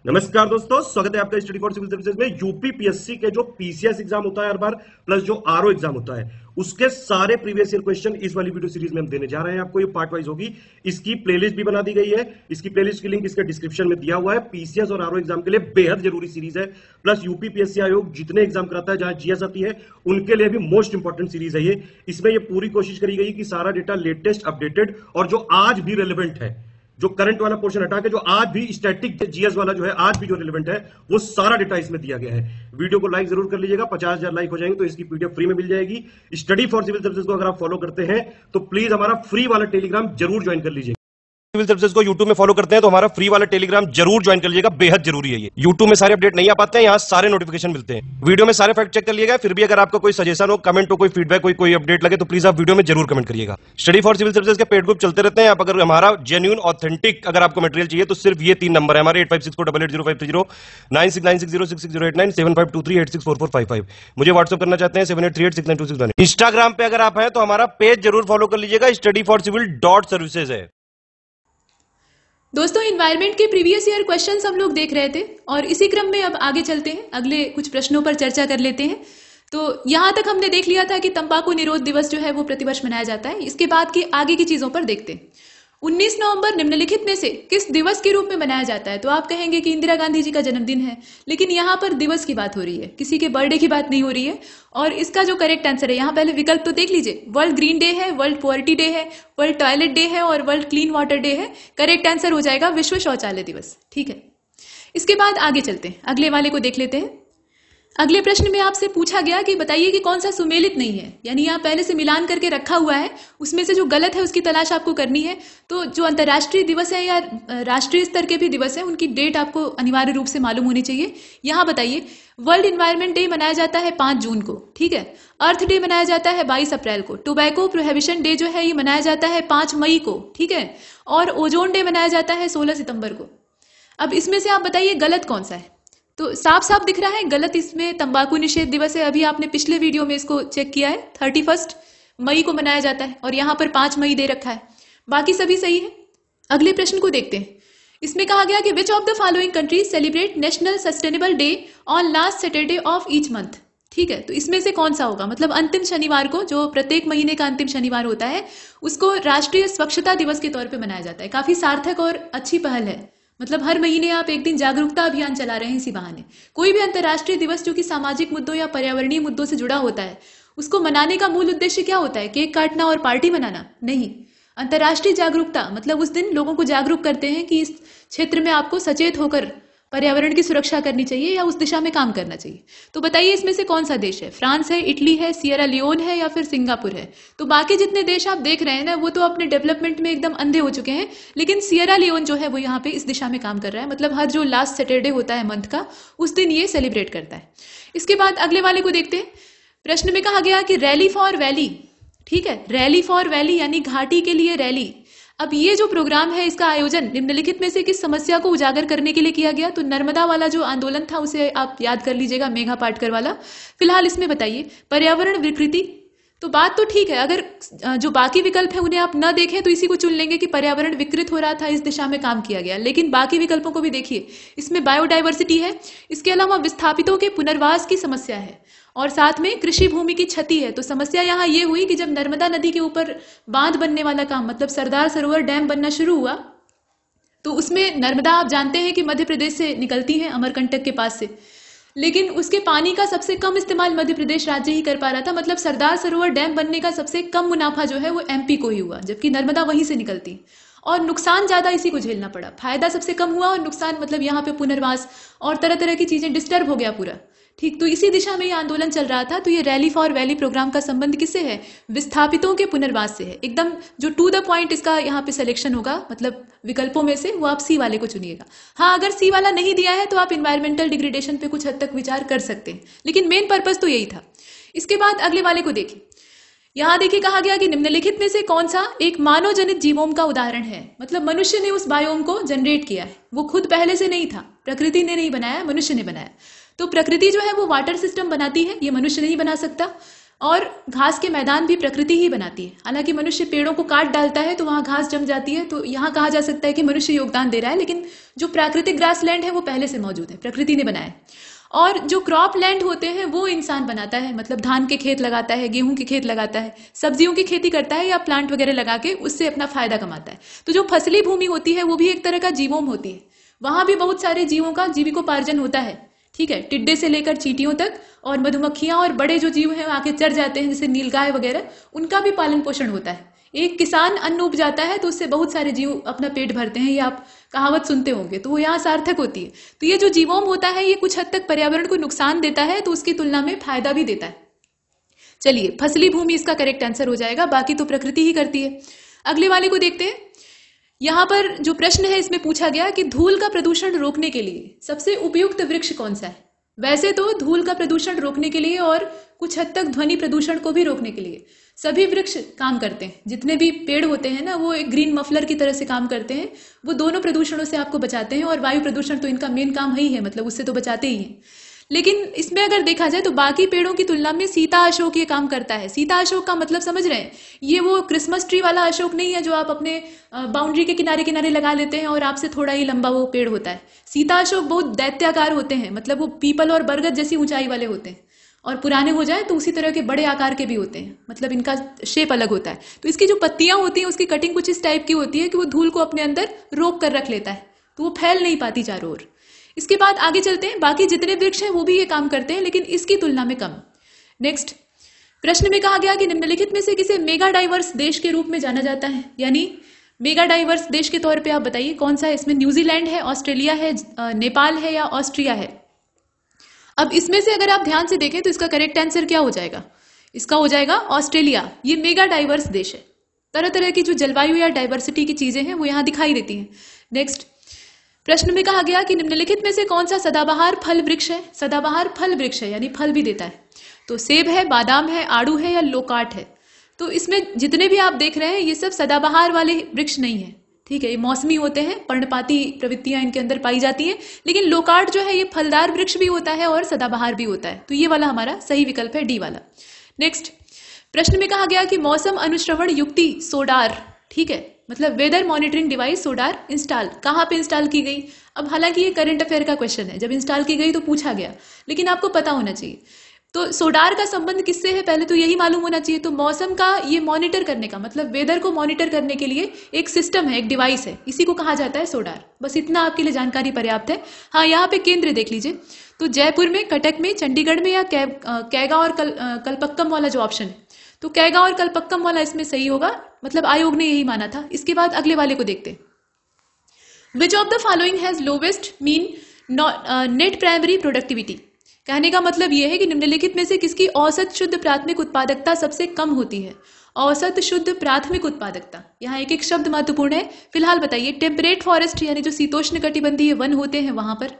नमस्कार दोस्तों, स्वागत है आपका स्टडी फॉर सिविल सर्विसेज में। यूपी पीएससी के जो पीसीएस एग्जाम होता है हर बार, प्लस जो आरओ एग्जाम होता है, उसके सारे प्रीवियस ईयर क्वेश्चन इस वाली वीडियो सीरीज में हम देने जा रहे हैं आपको। ये पार्ट वाइज होगी। इसकी प्लेलिस्ट भी बना दी गई है। इसकी प्लेलिस्ट की लिंक इसके डिस्क्रिप्शन में दिया हुआ है। पीसीएस और आरओ एग्जाम के लिए बेहद जरूरी सीरीज है। प्लस यूपी पीएससी आयोग जितने एग्जाम कराता है, जहां जीएस आती है, उनके लिए भी मोस्ट इंपॉर्टेंट सीरीज है ये। इसमें ये पूरी कोशिश करी गई कि सारा डेटा लेटेस्ट, अपडेटेड और जो आज भी रेलिवेंट है, जो करंट वाला पोर्शन हटा के जो आज भी स्टैटिक जीएस वाला जो है, आज भी जो रिलेवेंट है, वो सारा डेटा इसमें दिया गया है। वीडियो को लाइक जरूर कर लीजिएगा। 50,000 लाइक हो जाएंगे तो इसकी पीडीएफ फ्री में मिल जाएगी। स्टडी फॉर सिविल सर्विसेज को अगर आप फॉलो करते हैं तो प्लीज हमारा फ्री वाला टेलीग्राम जरूर ज्वाइन कर लीजिए। सिविल सर्विसेज को यूट्यूब में फॉलो करते हैं तो हमारा फ्री वाला टेलीग्राम जरूर ज्वाइन कर लीजिएगा, बेहद जरूरी है ये। यूट्यूब में सारे अपडेट नहीं आ पाते हैं, यहाँ सारे नोटिफिकेशन मिलते हैं। वीडियो में सारे फैक्ट चेक कर लिएगा। फिर भी अगर आपका कोई सजेशन हो, कमेंट हो, कोई फीडबैक, कोई अपडेट लगे तो प्लीज आप वीडियो में जरूर कमेंट करिएगा। स्टडी फॉर सिविल सर्विसेज के पेड ग्रुप चलते रहते हैं। आप अगर हमारा जेन्युइन ऑथेंटिक अगर आपको मटेरियल चाहिए तो सिर्फ ये 3 नंबर है हमारे: 8564880530, 9696066089, 7523864455। मुझे व्हाट्सअप करना चाहते हैं 7838692619। इंस्टाग्राम पे अगर आप हैं तो हमारा पेज जरूर फॉलो कर लीजिएगा, studyforcivil.services है। दोस्तों, इन्वायरमेंट के प्रीवियस ईयर क्वेश्चंस हम लोग देख रहे थे और इसी क्रम में अब आगे चलते हैं, अगले कुछ प्रश्नों पर चर्चा कर लेते हैं। तो यहां तक हमने देख लिया था कि तंबाकू निरोध दिवस जो है वो प्रतिवर्ष मनाया जाता है। इसके बाद की आगे की चीजों पर देखते हैं। 19 नवंबर निम्नलिखित में से किस दिवस के रूप में मनाया जाता है? तो आप कहेंगे कि इंदिरा गांधी जी का जन्मदिन है, लेकिन यहाँ पर दिवस की बात हो रही है, किसी के बर्थडे की बात नहीं हो रही है। और इसका जो करेक्ट आंसर है, यहाँ पहले विकल्प तो देख लीजिए। वर्ल्ड ग्रीन डे है, वर्ल्ड पोवर्टी डे है, वर्ल्ड टॉयलेट डे है और वर्ल्ड क्लीन वाटर डे है। करेक्ट आंसर हो जाएगा विश्व शौचालय दिवस। ठीक है, इसके बाद आगे चलते हैं, अगले वाले को देख लेते हैं। अगले प्रश्न में आपसे पूछा गया कि बताइए कि कौन सा सुमेलित नहीं है, यानी यहाँ पहले से मिलान करके रखा हुआ है, उसमें से जो गलत है उसकी तलाश आपको करनी है। तो जो अंतर्राष्ट्रीय दिवस है या राष्ट्रीय स्तर के भी दिवस है, उनकी डेट आपको अनिवार्य रूप से मालूम होनी चाहिए। यहाँ बताइए, वर्ल्ड इन्वायरमेंट डे मनाया जाता है 5 जून को, ठीक है। अर्थ डे मनाया जाता है 22 अप्रैल को। टोबैको प्रोहिबिशन डे जो है ये मनाया जाता है 5 मई को, ठीक है। और ओजोन डे मनाया जाता है 16 सितंबर को। अब इसमें से आप बताइए गलत कौन सा है? तो साफ साफ दिख रहा है गलत इसमें तंबाकू निषेध दिवस है। अभी आपने पिछले वीडियो में इसको चेक किया है, 31 मई को मनाया जाता है और यहाँ पर 5 मई दे रखा है। बाकी सभी सही है। अगले प्रश्न को देखते हैं। इसमें कहा गया कि विच of the following countries celebrate national sustainable day on last Saturday of each month. ठीक है, तो इसमें से कौन सा होगा? मतलब अंतिम शनिवार को, जो प्रत्येक महीने का अंतिम शनिवार होता है, उसको राष्ट्रीय स्वच्छता दिवस के तौर पर मनाया जाता है। काफी सार्थक और अच्छी पहल है। मतलब हर महीने आप एक दिन जागरूकता अभियान चला रहे हैं इसी बहाने। कोई भी अंतर्राष्ट्रीय दिवस जो कि सामाजिक मुद्दों या पर्यावरणीय मुद्दों से जुड़ा होता है, उसको मनाने का मूल उद्देश्य क्या होता है? केक काटना और पार्टी मनाना नहीं। अंतर्राष्ट्रीय जागरूकता मतलब उस दिन लोगों को जागरूक करते हैं कि इस क्षेत्र में आपको सचेत होकर पर्यावरण की सुरक्षा करनी चाहिए या उस दिशा में काम करना चाहिए। तो बताइए इसमें से कौन सा देश है? फ्रांस है, इटली है, सियरा लियोन है या फिर सिंगापुर है? तो बाकी जितने देश आप देख रहे हैं ना, वो तो अपने डेवलपमेंट में एकदम अंधे हो चुके हैं, लेकिन सियरा लियोन जो है वो यहाँ पे इस दिशा में काम कर रहा है। मतलब हर जो लास्ट सैटरडे होता है मंथ का, उस दिन ये सेलिब्रेट करता है। इसके बाद अगले वाले को देखते हैं। प्रश्न में कहा गया कि रैली फॉर वैली, ठीक है, रैली फॉर वैली यानी घाटी के लिए रैली। अब ये जो प्रोग्राम है, इसका आयोजन निम्नलिखित में से किस समस्या को उजागर करने के लिए किया गया? तो नर्मदा वाला जो आंदोलन था उसे आप याद कर लीजिएगा, मेघा पाटकर वाला। फिलहाल इसमें बताइए पर्यावरण विकृति। तो बात तो ठीक है, अगर जो बाकी विकल्प है उन्हें आप न देखें तो इसी को चुन लेंगे कि पर्यावरण विकृत हो रहा था, इस दिशा में काम किया गया। लेकिन बाकी विकल्पों को भी देखिए, इसमें बायोडाइवर्सिटी है, इसके अलावा विस्थापितों के पुनर्वास की समस्या है और साथ में कृषि भूमि की क्षति है। तो समस्या यहाँ ये हुई कि जब नर्मदा नदी के ऊपर बांध बनने वाला काम, मतलब सरदार सरोवर डैम बनना शुरू हुआ, तो उसमें नर्मदा आप जानते हैं कि मध्य प्रदेश से निकलती है, अमरकंटक के पास से, लेकिन उसके पानी का सबसे कम इस्तेमाल मध्य प्रदेश राज्य ही कर पा रहा था। मतलब सरदार सरोवर डैम बनने का सबसे कम मुनाफा जो है वो एमपी को ही हुआ, जबकि नर्मदा वहीं से निकलती। और नुकसान ज्यादा इसी को झेलना पड़ा। फायदा सबसे कम हुआ और नुकसान मतलब यहाँ पे पुनर्वास और तरह तरह की चीजें डिस्टर्ब हो गया पूरा। ठीक, तो इसी दिशा में ये आंदोलन चल रहा था। तो ये रैली फॉर वैली प्रोग्राम का संबंध किससे है? विस्थापितों के पुनर्वास से है। एकदम जो टू द पॉइंट इसका यहाँ पे सिलेक्शन होगा, मतलब विकल्पों में से, वो आप सी वाले को चुनिएगा। हाँ, अगर सी वाला नहीं दिया है तो आप इन्वायरमेंटल डिग्रेडेशन पे कुछ हद तक विचार कर सकते हैं, लेकिन मेन पर्पज तो यही था। इसके बाद अगले वाले को देखिए। यहाँ देखिए कहा गया कि निम्नलिखित में से कौन सा एक मानव जनित जीवोम का उदाहरण है? मतलब मनुष्य ने उस बायोम को जनरेट किया है, वो खुद पहले से नहीं था, प्रकृति ने नहीं बनाया, मनुष्य ने बनाया। तो प्रकृति जो है वो वाटर सिस्टम बनाती है, ये मनुष्य नहीं बना सकता। और घास के मैदान भी प्रकृति ही बनाती है। हालांकि मनुष्य पेड़ों को काट डालता है तो वहां घास जम जाती है, तो यहाँ कहा जा सकता है कि मनुष्य योगदान दे रहा है, लेकिन जो प्राकृतिक ग्रास लैंड है वो पहले से मौजूद है, प्रकृति ने बनाया है। और जो क्रॉप लैंड होते हैं वो इंसान बनाता है, मतलब धान के खेत लगाता है, गेहूं के खेत लगाता है, सब्जियों की खेती करता है या प्लांट वगैरह लगा के उससे अपना फायदा कमाता है। तो जो फसली भूमि होती है वो भी एक तरह का जीवोम होती है, वहां भी बहुत सारे जीवों का जीविकोपार्जन होता है। ठीक है, टिड्डे से लेकर चींटियों तक, और मधुमक्खियां और बड़े जो जीव हैं आके चर जाते हैं जैसे नीलगाय वगैरह, उनका भी पालन पोषण होता है। एक किसान अन्न उपजाता है तो उससे बहुत सारे जीव अपना पेट भरते हैं, ये आप कहावत सुनते होंगे, तो वो यहाँ सार्थक होती है। तो ये जो जीवोम होता है ये कुछ हद तक पर्यावरण को नुकसान देता है, तो उसकी तुलना में फायदा भी देता है। चलिए, फसली भूमि इसका करेक्ट आंसर हो जाएगा, बाकी तो प्रकृति ही करती है। अगले वाले को देखते हैं। यहाँ पर जो प्रश्न है इसमें पूछा गया कि धूल का प्रदूषण रोकने के लिए सबसे उपयुक्त वृक्ष कौन सा है। वैसे तो धूल का प्रदूषण रोकने के लिए और कुछ हद तक ध्वनि प्रदूषण को भी रोकने के लिए सभी वृक्ष काम करते हैं। जितने भी पेड़ होते हैं ना वो एक ग्रीन मफलर की तरह से काम करते हैं, वो दोनों प्रदूषणों से आपको बचाते हैं, और वायु प्रदूषण तो इनका मेन काम ही है, मतलब उससे तो बचाते ही हैं। लेकिन इसमें अगर देखा जाए तो बाकी पेड़ों की तुलना में सीता अशोक ये काम करता है। सीता अशोक का मतलब समझ रहे हैं, ये वो क्रिसमस ट्री वाला अशोक नहीं है जो आप अपने बाउंड्री के किनारे किनारे लगा लेते हैं और आपसे थोड़ा ही लंबा वो पेड़ होता है। सीता अशोक बहुत दैत्याकार होते हैं, मतलब वो पीपल और बरगद जैसी ऊंचाई वाले होते हैं, और पुराने हो जाए तो उसी तरह के बड़े आकार के भी होते हैं, मतलब इनका शेप अलग होता है। तो इसकी जो पत्तियां होती हैं उसकी कटिंग कुछ इस टाइप की होती है कि वो धूल को अपने अंदर रोक कर रख लेता है, तो वो फैल नहीं पाती चारों ओर। इसके बाद आगे चलते हैं, बाकी जितने वृक्ष हैं वो भी ये काम करते हैं, लेकिन इसकी तुलना में कम। नेक्स्ट प्रश्न में कहा गया कि निम्नलिखित में से किसे मेगा डाइवर्स देश के रूप में जाना जाता है, यानी मेगा डाइवर्स देश के तौर पे आप बताइए कौन सा है। इसमें न्यूजीलैंड है, ऑस्ट्रेलिया है, नेपाल है या ऑस्ट्रिया है। अब इसमें से अगर आप ध्यान से देखें तो इसका करेक्ट आंसर क्या हो जाएगा, इसका हो जाएगा ऑस्ट्रेलिया। ये मेगा डाइवर्स देश है, तरह तरह की जो जलवायु या डाइवर्सिटी की चीजें हैं वो यहाँ दिखाई देती हैं। नेक्स्ट प्रश्न में कहा गया कि निम्नलिखित में से कौन सा सदाबहार फल वृक्ष है। सदाबहार फल वृक्ष है यानी फल भी देता है, तो सेब है, बादाम है, आड़ू है या लोकाट है। तो इसमें जितने भी आप देख रहे हैं ये सब सदाबहार वाले वृक्ष नहीं है, ठीक है, ये मौसमी होते हैं, पर्णपाती प्रवृत्तियां इनके अंदर पाई जाती हैं। लेकिन लोकाट जो है ये फलदार वृक्ष भी होता है और सदाबहार भी होता है, तो ये वाला हमारा सही विकल्प है, डी वाला। नेक्स्ट प्रश्न में कहा गया कि मौसम अनुश्रवण युक्ति सोडार, ठीक है, मतलब weather monitoring device sodar install कहाँ पे इंस्टॉल की गई। अब हालांकि ये करंट अफेयर का क्वेश्चन है, जब इंस्टॉल की गई तो पूछा गया, लेकिन आपको पता होना चाहिए। तो सोडार का संबंध किससे है पहले तो यही मालूम होना चाहिए। तो मौसम का ये मॉनिटर करने का मतलब वेदर को मॉनिटर करने के लिए एक सिस्टम है, एक डिवाइस है, इसी को कहा जाता है सोडार। बस इतना आपके लिए जानकारी पर्याप्त है। हाँ, यहाँ पे केंद्र देख लीजिए, तो जयपुर में, कटक में, चंडीगढ़ में या कैगा और कलपक्कम वाला जो ऑप्शन है, तो कैगा और कलपक्कम वाला इसमें सही होगा, मतलब आयोग ने यही माना था। इसके बाद अगले वाले को देखते हैं। विच of the following has lowest mean net primary productivity. कहने का मतलब यह है कि निम्नलिखित में से किसकी औसत शुद्ध प्राथमिक उत्पादकता सबसे कम होती है। औसत शुद्ध प्राथमिक उत्पादकता, यहाँ एक एक शब्द महत्वपूर्ण है, फिलहाल बताइए। टेम्परेट फॉरेस्ट यानी जो शीतोष्ण कटिबंधीय वन होते हैं वहां पर,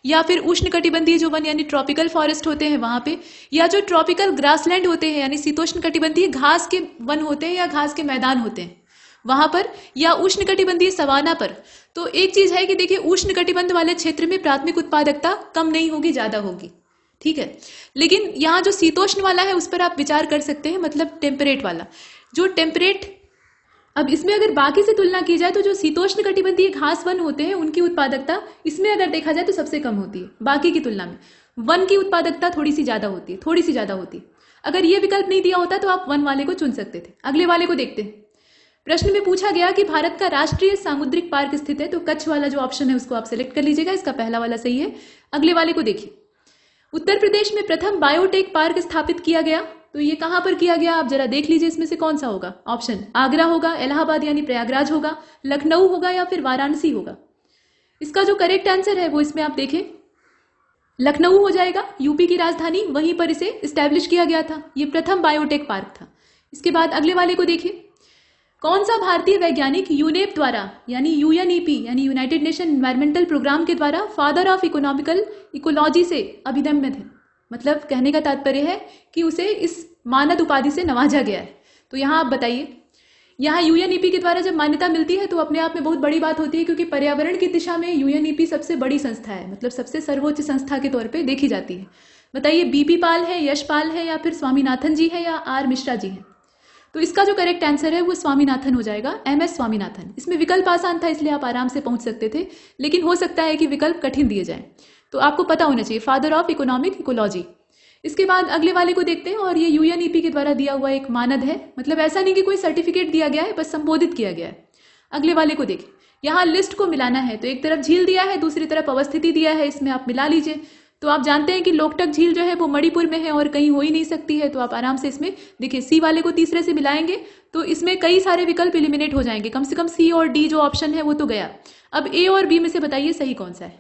या फिर उष्ण कटिबंधीय जो वन यानी ट्रॉपिकल फॉरेस्ट होते हैं वहां पे, या जो ट्रॉपिकल ग्रासलैंड होते हैं यानी शीतोष्ण कटिबंधीय घास के वन होते हैं या घास के मैदान होते हैं वहां पर, या उष्ण कटिबंधीय सवाना पर। तो एक चीज है कि देखिए उष्ण कटिबंध वाले क्षेत्र में प्राथमिक उत्पादकता कम नहीं होगी, ज्यादा होगी, ठीक है। लेकिन यहाँ जो शीतोष्ण वाला है उस पर आप विचार कर सकते हैं, मतलब टेम्परेट वाला। जो टेम्परेट, अब इसमें अगर बाकी से तुलना की जाए तो जो शीतोष्ण कटिबंधीय घास वन होते हैं उनकी उत्पादकता इसमें अगर देखा जाए तो सबसे कम होती है बाकी की तुलना में। वन की उत्पादकता थोड़ी सी ज्यादा होती है, थोड़ी सी ज्यादा होती है। अगर ये विकल्प नहीं दिया होता तो आप वन वाले को चुन सकते थे। अगले वाले को देखते हैं। प्रश्न में पूछा गया कि भारत का राष्ट्रीय सामुद्रिक पार्क स्थित है, तो कच्छ वाला जो ऑप्शन है उसको आप सिलेक्ट कर लीजिएगा, इसका पहला वाला सही है। अगले वाले को देखिए। उत्तर प्रदेश में प्रथम बायोटेक पार्क स्थापित किया गया, तो ये कहां पर किया गया आप जरा देख लीजिए, इसमें से कौन सा होगा। ऑप्शन आगरा होगा, इलाहाबाद यानी प्रयागराज होगा, लखनऊ होगा या फिर वाराणसी होगा। इसका जो करेक्ट आंसर है वो इसमें आप देखें लखनऊ हो जाएगा, यूपी की राजधानी, वहीं पर इसे इस्टेब्लिश किया गया था। ये प्रथम बायोटेक पार्क था। इसके बाद अगले वाले को देखिए। कौन सा भारतीय वैज्ञानिक यूनेप द्वारा यानी यूएनईपी यानी यूनाइटेड नेशन एनवायरमेंटल प्रोग्राम के द्वारा फादर ऑफ इकोनॉमिकल इकोलॉजी से अभिनंदित है। मतलब कहने का तात्पर्य है कि उसे इस मानद उपाधि से नवाजा गया है। तो यहाँ आप बताइए, यहाँ यूएनईपी के द्वारा जब मान्यता मिलती है तो अपने आप में बहुत बड़ी बात होती है, क्योंकि पर्यावरण की दिशा में यूएनईपी सबसे बड़ी संस्था है, मतलब सबसे सर्वोच्च संस्था के तौर पे देखी जाती है। बताइए, बीपी पाल है, यश पाल है, या फिर स्वामीनाथन जी है, या आर मिश्रा जी है? तो इसका जो करेक्ट आंसर है वो स्वामीनाथन हो जाएगा, MS स्वामीनाथन। इसमें विकल्प आसान था इसलिए आप आराम से पहुंच सकते थे, लेकिन हो सकता है कि विकल्प कठिन दिए जाएं, तो आपको पता होना चाहिए, फादर ऑफ इकोनॉमिक इकोलॉजी। इसके बाद अगले वाले को देखते हैं, और ये UNEP के द्वारा दिया हुआ एक मानद है, मतलब ऐसा नहीं कि कोई सर्टिफिकेट दिया गया है, बस संबोधित किया गया है। अगले वाले को देखिए, यहाँ लिस्ट को मिलाना है, तो एक तरफ झील दिया है, दूसरी तरफ अवस्थिति दिया है, इसमें आप मिला लीजिए। तो आप जानते हैं कि लोकटक झील जो है वो मणिपुर में है और कहीं हो ही नहीं सकती है, तो आप आराम से इसमें देखिए सी वाले को तीसरे से मिलाएंगे तो इसमें कई सारे विकल्प एलिमिनेट हो जाएंगे, कम से कम सी और डी जो ऑप्शन है वो तो गया। अब ए और बी में से बताइए सही कौन सा है,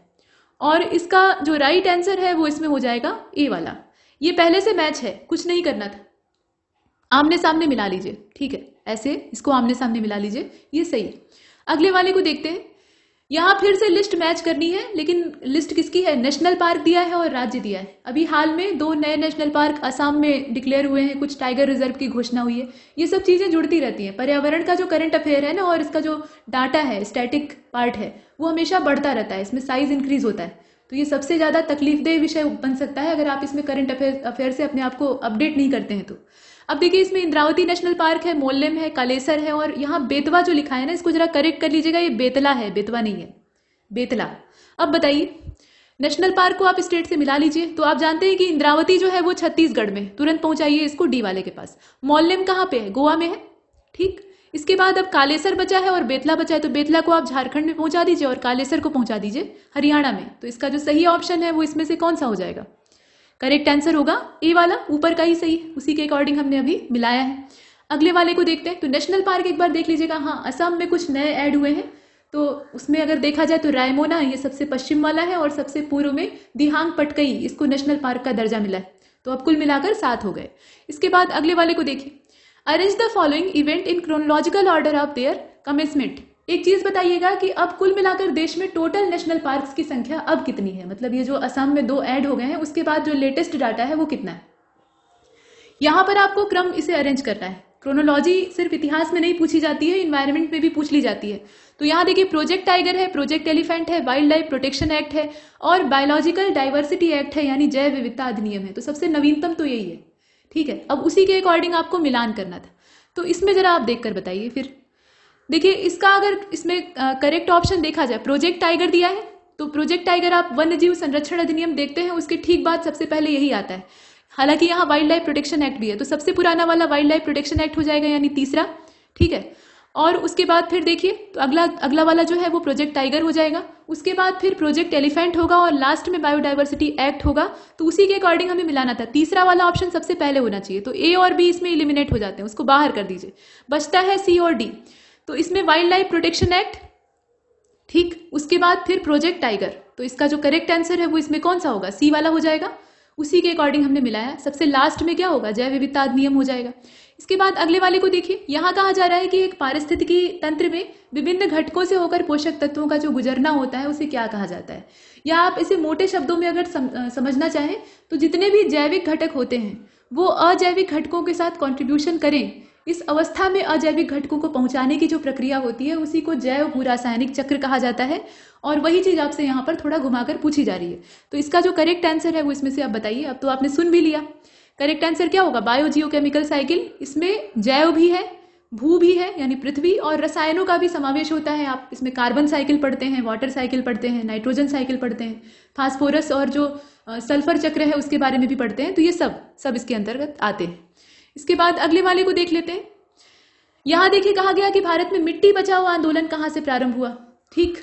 और इसका जो राइट आंसर है वो इसमें हो जाएगा ए वाला। ये पहले से मैच है, कुछ नहीं करना था, आमने सामने मिला लीजिए, ठीक है, ऐसे इसको आमने सामने मिला लीजिए, ये सही है। अगले वाले को देखते हैं, यहाँ फिर से लिस्ट मैच करनी है, लेकिन लिस्ट किसकी है, नेशनल पार्क दिया है और राज्य दिया है। अभी हाल में 2 नए नेशनल पार्क असम में डिक्लेयर हुए हैं, कुछ टाइगर रिजर्व की घोषणा हुई है, ये सब चीजें जुड़ती रहती हैं। पर्यावरण का जो करंट अफेयर है ना, और इसका जो डाटा है, स्टैटिक पार्ट है, वो हमेशा बढ़ता रहता है, इसमें साइज इंक्रीज होता है, तो ये सबसे ज्यादा तकलीफदेह विषय बन सकता है अगर आप इसमें करंट अफेयर से अपने आप को अपडेट नहीं करते हैं तो। अब देखिए, इसमें इंद्रावती नेशनल पार्क है, मोल्लेम है, कालेसर है, और यहाँ बेतवा जो लिखा है ना, इसको जरा करेक्ट कर लीजिएगा, ये बेतला है, बेतवा नहीं है, बेतला। अब बताइए, नेशनल पार्क को आप स्टेट से मिला लीजिए, तो आप जानते हैं कि इंद्रावती जो है वो छत्तीसगढ़ में, तुरंत पहुंचाइए इसको डी वाले के पास। मोल्लेम कहाँ पे है, गोवा में है, ठीक। इसके बाद अब कालेसर बचा है और बेतला बचा है, तो बेतला को आप झारखंड में पहुंचा दीजिए और कालेसर को पहुंचा दीजिए हरियाणा में। तो इसका जो सही ऑप्शन है वो इसमें से कौन सा हो जाएगा, करेक्ट आंसर होगा ए वाला, ऊपर का ही सही, उसी के अकॉर्डिंग हमने अभी मिलाया है। अगले वाले को देखते हैं, तो नेशनल पार्क एक बार देख लीजिएगा, हाँ असम में कुछ नए ऐड हुए हैं, तो उसमें अगर देखा जाए तो रायमोना ये सबसे पश्चिम वाला है, और सबसे पूर्व में दिहांग पटकई, इसको नेशनल पार्क का दर्जा मिला है, तो अब कुल मिलाकर 7 हो गए। इसके बाद अगले वाले को देखिए, arrange the following event in chronological order of their commencement. एक चीज बताइएगा कि अब कुल मिलाकर देश में टोटल नेशनल पार्क्स की संख्या अब कितनी है, मतलब ये जो असम में 2 ऐड हो गए हैं उसके बाद जो लेटेस्ट डाटा है वो कितना है। यहां पर आपको क्रम इसे अरेंज करना है। क्रोनोलॉजी सिर्फ इतिहास में नहीं पूछी जाती है, इन्वायरमेंट में भी पूछ ली जाती है। तो यहाँ देखिए, प्रोजेक्ट टाइगर है, प्रोजेक्ट एलिफेंट है, वाइल्ड लाइफ प्रोटेक्शन एक्ट है, और बायोलॉजिकल डाइवर्सिटी एक्ट है, यानी जैव विविधता अधिनियम है। तो सबसे नवीनतम तो यही है, ठीक है। अब उसी के अकॉर्डिंग आपको मिलान करना था, तो इसमें जरा आप देखकर बताइए। फिर देखिए, इसका अगर इसमें करेक्ट ऑप्शन देखा जाए, प्रोजेक्ट टाइगर दिया है, तो प्रोजेक्ट टाइगर आप वन्य जीव संरक्षण अधिनियम देखते हैं, उसके ठीक बाद सबसे पहले यही आता है। हालांकि यहाँ वाइल्ड लाइफ प्रोटेक्शन एक्ट भी है, तो सबसे पुराना वाला वाइल्ड लाइफ प्रोटेक्शन एक्ट हो जाएगा, यानी तीसरा, ठीक है। और उसके बाद फिर देखिए, तो अगला वाला जो है वो प्रोजेक्ट टाइगर हो जाएगा, उसके बाद फिर प्रोजेक्ट एलिफेंट होगा, और लास्ट में बायोडाइवर्सिटी एक्ट होगा। तो उसी के अकॉर्डिंग हमें मिलाना था, तीसरा वाला ऑप्शन सबसे पहले होना चाहिए, तो ए और बी इसमें इलिमिनेट हो जाते हैं, उसको बाहर कर दीजिए, बचता है सी और डी। तो इसमें वाइल्ड लाइफ प्रोटेक्शन एक्ट, ठीक, उसके बाद फिर प्रोजेक्ट टाइगर, तो इसका जो करेक्ट आंसर है वो इसमें कौन सा होगा, सी वाला हो जाएगा, उसी के अकॉर्डिंग हमने मिलाया। सबसे लास्ट में क्या होगा, जैव विविधता अधिनियम हो जाएगा। इसके बाद अगले वाले को देखिए, यहाँ कहा जा रहा है कि एक पारिस्थितिकी तंत्र में विभिन्न घटकों से होकर पोषक तत्वों का जो गुजरना होता है उसे क्या कहा जाता है, या आप इसे मोटे शब्दों में अगर समझना चाहें तो जितने भी जैविक घटक होते हैं वो अजैविक घटकों के साथ कॉन्ट्रीब्यूशन करें, इस अवस्था में अजैविक घटकों को पहुंचाने की जो प्रक्रिया होती है उसी को जैव भू रासायनिक चक्र कहा जाता है। और वही चीज आपसे यहाँ पर थोड़ा घुमाकर पूछी जा रही है। तो इसका जो करेक्ट आंसर है वो इसमें से आप बताइए। अब तो आपने सुन भी लिया, करेक्ट आंसर क्या होगा, बायो जियोकेमिकल साइकिल। इसमें जैव भी है, भू भी है यानी पृथ्वी, और रसायनों का भी समावेश होता है। आप इसमें कार्बन साइकिल पढ़ते हैं, वाटर साइकिल पढ़ते हैं, नाइट्रोजन साइकिल पढ़ते हैं, फास्फोरस और जो सल्फर चक्र है उसके बारे में भी पढ़ते हैं। तो ये सब इसके अंतर्गत आते हैं। इसके बाद अगले वाले को देख लेते हैं। यहां देखिए कहा गया कि भारत में मिट्टी बचाओ आंदोलन कहां से प्रारंभ हुआ। ठीक,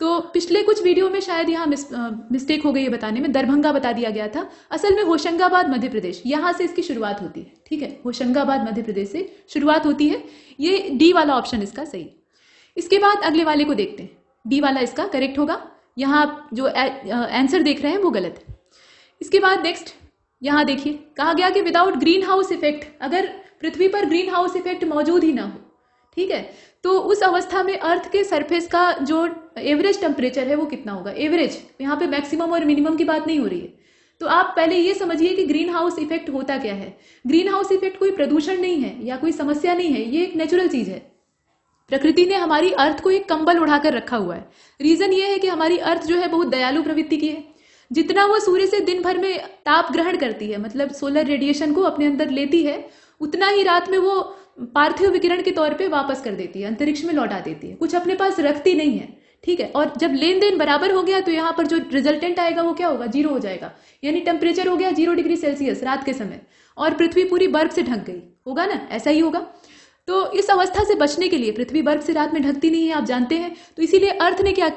तो पिछले कुछ वीडियो में शायद यहाँ मिस्टेक हो गई है बताने में, दरभंगा बता दिया गया था, असल में होशंगाबाद मध्य प्रदेश, यहाँ से इसकी शुरुआत होती है। ठीक है, होशंगाबाद मध्य प्रदेश से शुरुआत होती है। ये डी वाला ऑप्शन इसका सही। इसके बाद अगले वाले को देखते हैं, डी वाला इसका करेक्ट होगा। यहाँ आप जो आंसर देख रहे हैं वो गलत है। इसके बाद नेक्स्ट यहाँ देखिए कहा गया कि विदाउट ग्रीन हाउस इफेक्ट, अगर पृथ्वी पर ग्रीन हाउस इफेक्ट मौजूद ही ना हो, ठीक है, तो उस अवस्था में अर्थ के सरफेस का जो एवरेज टेम्परेचर है वो कितना होगा। एवरेज, यहाँ पे मैक्सिमम और मिनिमम की बात नहीं हो रही है। तो आप पहले ये समझिए कि ग्रीन हाउस इफेक्ट होता क्या है। ग्रीन हाउस इफेक्ट कोई प्रदूषण नहीं है या कोई समस्या नहीं है, ये एक नेचुरल चीज है। प्रकृति ने हमारी अर्थ को एक कंबल उड़ाकर रखा हुआ है। रीजन ये है कि हमारी अर्थ जो है बहुत दयालु प्रवृत्ति की है। जितना वो सूर्य से दिन भर में ताप ग्रहण करती है, मतलब सोलर रेडिएशन को अपने अंदर लेती है, उतना ही रात में वो पार्थिव विकिरण के तौर पे वापस कर देती है, अंतरिक्ष में लौटा देती है, कुछ अपने पास रखती नहीं है। ठीक है, और जब लेन देन बराबर हो गया तो यहाँ पर जो रिजल्टेंट आएगा वो क्या होगा, 0 हो जाएगा। यानी टेम्परेचर हो गया 0 डिग्री सेल्सियस रात के समय, और पृथ्वी पूरी बर्फ से ढक गई, होगा ना, ऐसा ही होगा। तो इस अवस्था से बचने के लिए, पृथ्वी बर्फ से रात में ढकती नहीं है, आप जानते हैं, तो इसीलिए अर्थ ने क्या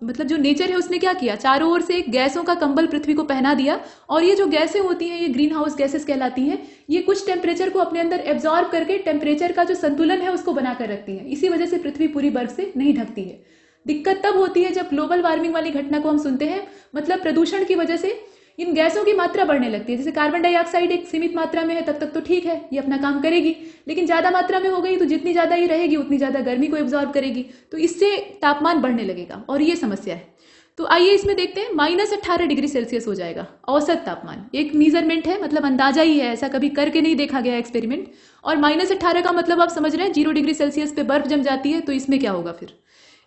मतलब जो नेचर है उसने क्या किया, चारों ओर से एक गैसों का कंबल पृथ्वी को पहना दिया, और ये जो गैसें होती हैं ये ग्रीन हाउस गैसेस कहलाती हैं। ये कुछ टेम्परेचर को अपने अंदर एब्जॉर्ब करके टेम्परेचर का जो संतुलन है उसको बनाकर रखती है। इसी वजह से पृथ्वी पूरी बर्फ से नहीं ढकती है। दिक्कत तब होती है जब ग्लोबल वार्मिंग वाली घटना को हम सुनते हैं, मतलब प्रदूषण की वजह से इन गैसों की मात्रा बढ़ने लगती है। जैसे कार्बन डाइऑक्साइड एक सीमित मात्रा में है तब तक तो ठीक है, ये अपना काम करेगी, लेकिन ज्यादा मात्रा में हो गई तो जितनी ज्यादा ये रहेगी उतनी ज्यादा गर्मी को एब्जॉर्ब करेगी, तो इससे तापमान बढ़ने लगेगा, और ये समस्या है। तो आइए इसमें देखते हैं, -18 डिग्री सेल्सियस हो जाएगा औसत तापमान। एक मेजरमेंट है, मतलब अंदाजा ही है, ऐसा कभी करके नहीं देखा गया एक्सपेरिमेंट। और -18 का मतलब आप समझ रहे हैं 0 डिग्री सेल्सियस पे बर्फ जम जाती है, तो इसमें क्या होगा फिर।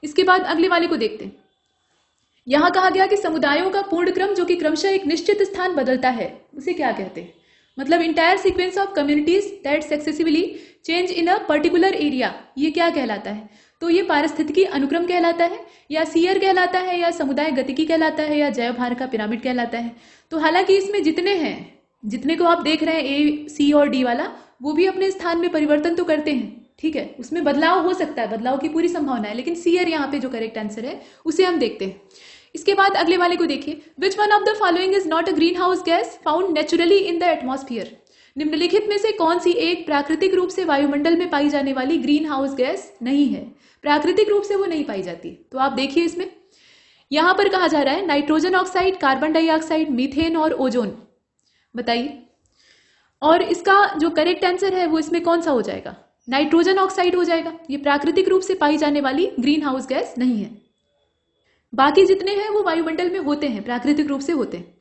इसके बाद अगले वाले को देखते हैं। यहां कहा गया कि समुदायों का पूर्ण क्रम जो कि क्रमशः एक निश्चित स्थान बदलता है, उसे क्या कहते हैं, मतलब entire sequence of communities that successively change in a particular area, ये क्या कहलाता है। तो ये पारिस्थितिकी अनुक्रम कहलाता है, या सीयर कहलाता है, या समुदाय गतिकी कहलाता है, या जैव भार का पिरामिड कहलाता है। तो हालांकि इसमें जितने हैं, जितने को आप देख रहे हैं ए, सी और डी वाला, वो भी अपने स्थान में परिवर्तन तो करते हैं, ठीक है, उसमें बदलाव हो सकता है, बदलाव की पूरी संभावना है, लेकिन सीयर यहाँ पे जो करेक्ट आंसर है उसे हम देखते हैं। इसके बाद अगले वाले को देखिए, विच one of the following is not a green house gas found naturally in the atmosphere. निम्नलिखित में से कौन सी एक प्राकृतिक रूप से वायुमंडल में पाई जाने वाली ग्रीन हाउस गैस नहीं है, प्राकृतिक रूप से वो नहीं पाई जाती। तो आप देखिए इसमें यहां पर कहा जा रहा है nitrogen oxide, carbon dioxide, methane और ओजोन, बताइए। और इसका जो करेक्ट आंसर है वो इसमें कौन सा हो जाएगा, नाइट्रोजन ऑक्साइड हो जाएगा। ये प्राकृतिक रूप से पाई जाने वाली ग्रीन हाउस गैस नहीं है। बाकी जितने हैं वो वायुमंडल में होते हैं, प्राकृतिक रूप से होते हैं।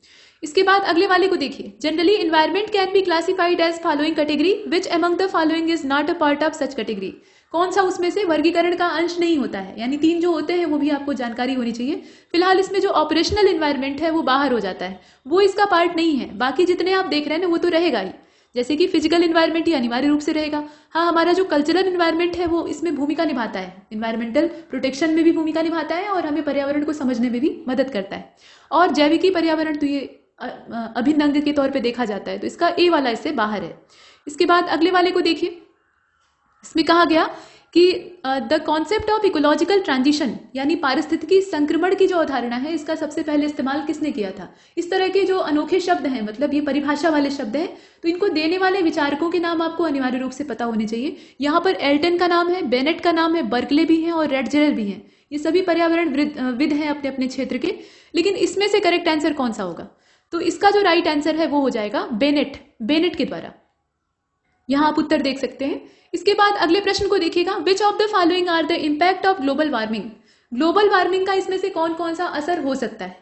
इसके बाद अगले वाले को देखिए, generally environment can be classified as following category, which among the following is not a part of such category. कौन सा उसमें से वर्गीकरण का अंश नहीं होता है, यानी 3 जो होते हैं वो भी आपको जानकारी होनी चाहिए। फिलहाल इसमें जो ऑपरेशनल एनवायरनमेंट है वो बाहर हो जाता है, वो इसका पार्ट नहीं है। बाकी जितने आप देख रहे हैं ना वो तो रहेगा ही, जैसे कि फिजिकल इन्वायरमेंट ही अनिवार्य रूप से रहेगा। हाँ, हमारा जो कल्चरल इन्वायरमेंट है वो इसमें भूमिका निभाता है, इन्वायरमेंटल प्रोटेक्शन में भी भूमिका निभाता है, और हमें पर्यावरण को समझने में भी मदद करता है। और जैविकी पर्यावरण तो ये अभिन्न अंग के तौर पे देखा जाता है, तो इसका ए वाला इससे बाहर है। इसके बाद अगले वाले को देखिए, इसमें कहा गया कि the concept of ecological transition, यानी पारिस्थितिकी संक्रमण की जो अवधारणा है, इसका सबसे पहले इस्तेमाल किसने किया था। इस तरह के जो अनोखे शब्द हैं, मतलब ये परिभाषा वाले शब्द हैं, तो इनको देने वाले विचारकों के नाम आपको अनिवार्य रूप से पता होने चाहिए। यहाँ पर एल्टन का नाम है, बेनेट का नाम है, बर्कले भी हैं और रेडजेरल भी हैं। ये सभी पर्यावरण विद हैं अपने अपने क्षेत्र के। लेकिन इसमें से करेक्ट आंसर कौन सा होगा, तो इसका जो राइट आंसर है वो हो जाएगा बेनेट, बेनेट के द्वारा। यहां आप उत्तर देख सकते हैं। इसके बाद अगले प्रश्न को देखिएगा, which of the following are the impact of global warming. Global warming का इसमें से कौन कौन सा असर हो सकता है।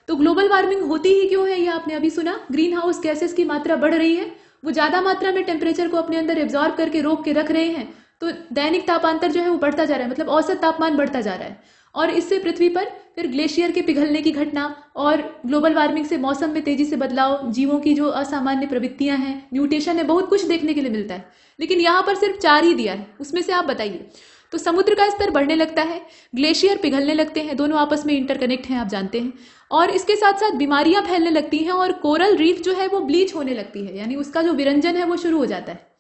तो ग्लोबल वार्मिंग होती ही क्यों है, ये आपने अभी सुना, ग्रीन हाउस गैसेस की मात्रा बढ़ रही है, वो ज्यादा मात्रा में टेम्परेचर को अपने अंदर एब्जॉर्ब करके रोक के रख रहे हैं, तो दैनिक तापांतर जो है वो बढ़ता जा रहा है, मतलब औसत तापमान बढ़ता जा रहा है। और इससे पृथ्वी पर फिर ग्लेशियर के पिघलने की घटना और ग्लोबल वार्मिंग से मौसम में तेजी से बदलाव, जीवों की जो असामान्य प्रवृत्तियां हैं, म्यूटेशन है, बहुत कुछ देखने के लिए मिलता है। लेकिन यहाँ पर सिर्फ 4 ही दिया है, उसमें से आप बताइए। तो समुद्र का स्तर बढ़ने लगता है, ग्लेशियर पिघलने लगते हैं, दोनों आपस में इंटरकनेक्ट हैं आप जानते हैं, और इसके साथ साथ बीमारियां फैलने लगती हैं, और कोरल रीफ जो है वो ब्लीच होने लगती है, यानी उसका जो विरंजन है वो शुरू हो जाता है।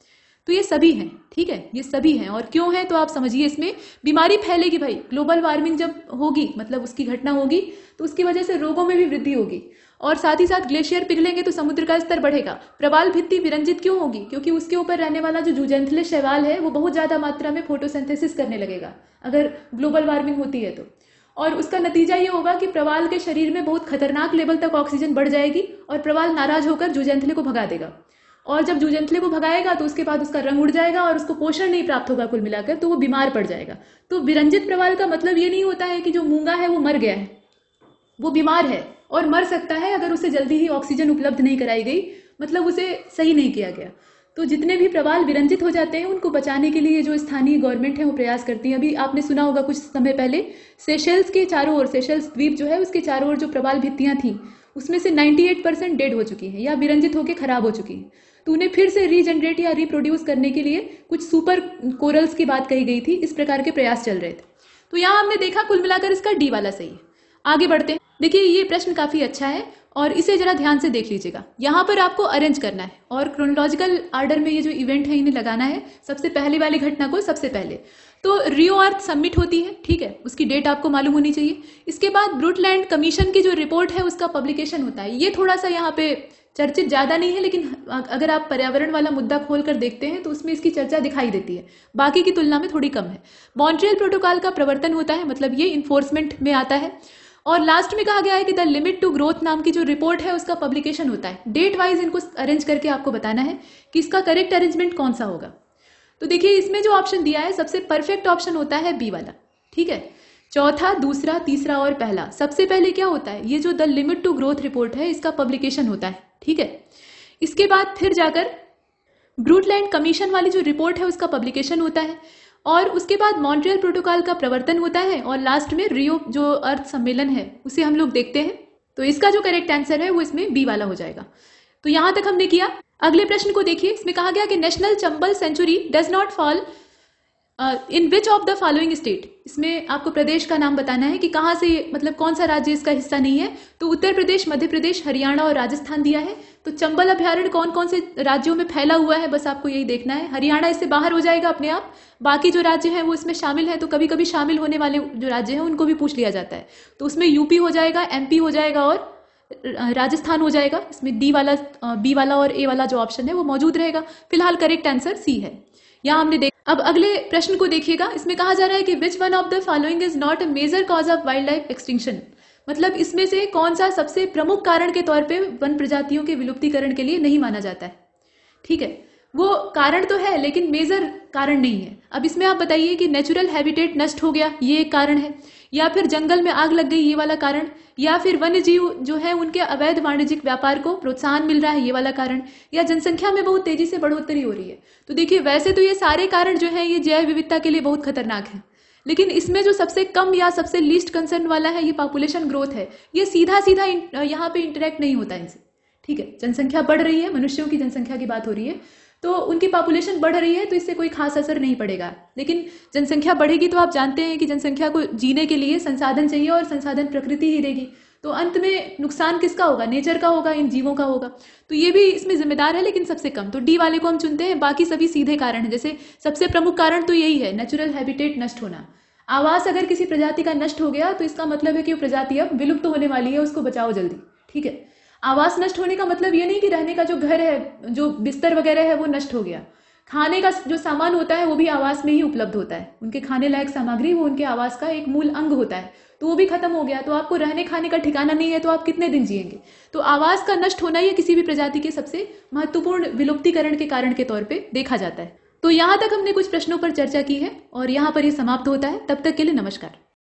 तो ये सभी हैं, ठीक है, ये सभी हैं। और क्यों है तो आप समझिए, इसमें बीमारी फैलेगी भाई, ग्लोबल वार्मिंग जब होगी, मतलब उसकी घटना होगी, तो उसकी वजह से रोगों में भी वृद्धि होगी, और साथ ही साथ ग्लेशियर पिघलेंगे तो समुद्र का स्तर बढ़ेगा। प्रवाल भित्ति विरंजित क्यों होगी, क्योंकि उसके ऊपर रहने वाला जो जूजेंथले शैवाल है वो बहुत ज्यादा मात्रा में फोटोसिंथेसिस करने लगेगा अगर ग्लोबल वार्मिंग होती है तो। और उसका नतीजा ये होगा कि प्रवाल के शरीर में बहुत खतरनाक लेवल तक ऑक्सीजन बढ़ जाएगी, और प्रवाल नाराज होकर जूजेंथले को भगा देगा, और जब जूजेंथले को भगाएगा तो उसके बाद उसका रंग उड़ जाएगा और उसको पोषण नहीं प्राप्त होगा, कुल मिलाकर तो वो बीमार पड़ जाएगा। तो विरंजित प्रवाल का मतलब ये नहीं होता है कि जो मूंगा है वो मर गया है, वो बीमार है और मर सकता है अगर उसे जल्दी ही ऑक्सीजन उपलब्ध नहीं कराई गई, मतलब उसे सही नहीं किया गया। तो जितने भी प्रवाल विरंजित हो जाते हैं उनको बचाने के लिए जो स्थानीय गवर्नमेंट है वो प्रयास करती है। अभी आपने सुना होगा कुछ समय पहले सेशेल्स के चारों ओर, सेशेल्स द्वीप जो है उसके चारों ओर जो प्रवाल भित्तियां थी उसमें से 98% डेड हो चुकी हैं या विरंजित होकर खराब हो चुकी हैं। तो उन्हें फिर से रीजनरेट या रिप्रोड्यूस करने के लिए कुछ सुपर कोरल्स की बात कही गई थी। इस प्रकार के प्रयास चल रहे थे। तो यहाँ हमने देखा कुल मिलाकर इसका डी वाला सही है। आगे बढ़ते हैं। देखिए ये प्रश्न काफी अच्छा है और इसे जरा ध्यान से देख लीजिएगा। यहाँ पर आपको अरेंज करना है और क्रोनोलॉजिकल ऑर्डर में ये जो इवेंट है इन्हें लगाना है। सबसे पहले वाली घटना को सबसे पहले तो रियो अर्थ सबमिट होती है, ठीक है, उसकी डेट आपको मालूम होनी चाहिए। इसके बाद ब्रूटलैंड कमीशन की जो रिपोर्ट है उसका पब्लिकेशन होता है। ये थोड़ा सा यहाँ पे चर्चित ज्यादा नहीं है, लेकिन अगर आप पर्यावरण वाला मुद्दा खोलकर देखते हैं तो उसमें इसकी चर्चा दिखाई देती है, बाकी की तुलना में थोड़ी कम है। मॉन्ट्रियल प्रोटोकॉल का प्रवर्तन होता है, मतलब ये इन्फोर्समेंट में आता है। और लास्ट में कहा गया है कि द लिमिट टू ग्रोथ नाम की जो रिपोर्ट है उसका पब्लिकेशन होता है। डेट वाइज इनको अरेंज करके आपको बताना है कि इसका करेक्ट अरेंजमेंट कौन सा होगा। तो देखिए इसमें जो ऑप्शन दिया है सबसे परफेक्ट ऑप्शन होता है बी वाला, ठीक है। चौथा, दूसरा, तीसरा और पहला। सबसे पहले क्या होता है, ये जो the limit to growth report है इसका पब्लिकेशन होता है, ठीक है। इसके बाद फिर जाकर ब्रूटलैंड कमीशन वाली जो रिपोर्ट है उसका पब्लिकेशन होता है और उसके बाद मॉन्ट्रियल प्रोटोकॉल का प्रवर्तन होता है और लास्ट में रियो जो अर्थ सम्मेलन है उसे हम लोग देखते हैं। तो इसका जो करेक्ट आंसर है वो इसमें बी वाला हो जाएगा। तो यहां तक हमने किया। अगले प्रश्न को देखिए। इसमें कहा गया कि national Chambal sanctuary does not fall in which of the following state. इसमें आपको प्रदेश का नाम बताना है कि कहां से, मतलब कौन सा राज्य इसका हिस्सा नहीं है। तो उत्तर प्रदेश, मध्य प्रदेश, हरियाणा और राजस्थान दिया है। तो चंबल अभ्यारण्य कौन कौन से राज्यों में फैला हुआ है बस आपको यही देखना है। हरियाणा इससे बाहर हो जाएगा अपने आप, बाकी जो राज्य हैं वो इसमें शामिल है। तो कभी कभी शामिल होने वाले जो राज्य हैं उनको भी पूछ लिया जाता है। तो उसमें यूपी हो जाएगा, एमपी हो जाएगा और राजस्थान हो जाएगा। इसमें डी वाला, बी वाला और ए वाला जो ऑप्शन है वो मौजूद रहेगा। फिलहाल करेक्ट आंसर सी है। यहाँ हमने देख। अब अगले प्रश्न को देखिएगा। इसमें कहा जा रहा है कि which one of the following is not a major cause of wildlife extinction. मतलब इसमें से कौन सा सबसे प्रमुख कारण के तौर पे वन प्रजातियों के विलुप्तीकरण के लिए नहीं माना जाता है, ठीक है। वो कारण तो है लेकिन मेजर कारण नहीं है। अब इसमें आप बताइए कि नेचुरल हैबिटेट नष्ट हो गया, ये एक कारण है, या फिर जंगल में आग लग गई, ये वाला कारण, या फिर वन्य जीव जो है उनके अवैध वाणिज्यिक व्यापार को प्रोत्साहन मिल रहा है, ये वाला कारण, या जनसंख्या में बहुत तेजी से बढ़ोतरी हो रही है। तो देखिए वैसे तो ये सारे कारण जो है ये जैव विविधता के लिए बहुत खतरनाक है, लेकिन इसमें जो सबसे कम या सबसे लीस्ट कंसर्न वाला है ये पॉपुलेशन ग्रोथ है। ये सीधा सीधा यहाँ पे इंटरेक्ट नहीं होता इनसे, ठीक है। जनसंख्या बढ़ रही है, मनुष्यों की जनसंख्या की बात हो रही है, तो उनकी पॉपुलेशन बढ़ रही है तो इससे कोई खास असर नहीं पड़ेगा। लेकिन जनसंख्या बढ़ेगी तो आप जानते हैं कि जनसंख्या को जीने के लिए संसाधन चाहिए और संसाधन प्रकृति ही देगी। तो अंत में नुकसान किसका होगा, नेचर का होगा, इन जीवों का होगा। तो ये भी इसमें जिम्मेदार है लेकिन सबसे कम। तो डी वाले को हम चुनते हैं। बाकी सभी सीधे कारण है। जैसे सबसे प्रमुख कारण तो यही है, नेचुरल हैबिटेट नष्ट होना। आवास अगर किसी प्रजाति का नष्ट हो गया तो इसका मतलब है कि वो प्रजाति अब विलुप्त होने वाली है, उसको बचाओ जल्दी, ठीक है। आवास नष्ट होने का मतलब ये नहीं कि रहने का जो घर है, जो बिस्तर वगैरह है वो नष्ट हो गया। खाने का जो सामान होता है वो भी आवास में ही उपलब्ध होता है। उनके खाने लायक सामग्री वो उनके आवास का एक मूल अंग होता है, तो वो भी खत्म हो गया। तो आपको रहने खाने का ठिकाना नहीं है तो आप कितने दिन जिएंगे। तो आवास का नष्ट होना ये किसी भी प्रजाति के सबसे महत्वपूर्ण विलुप्तीकरण के कारण के तौर पर देखा जाता है। तो यहाँ तक हमने कुछ प्रश्नों पर चर्चा की है और यहाँ पर ये समाप्त होता है। तब तक के लिए नमस्कार।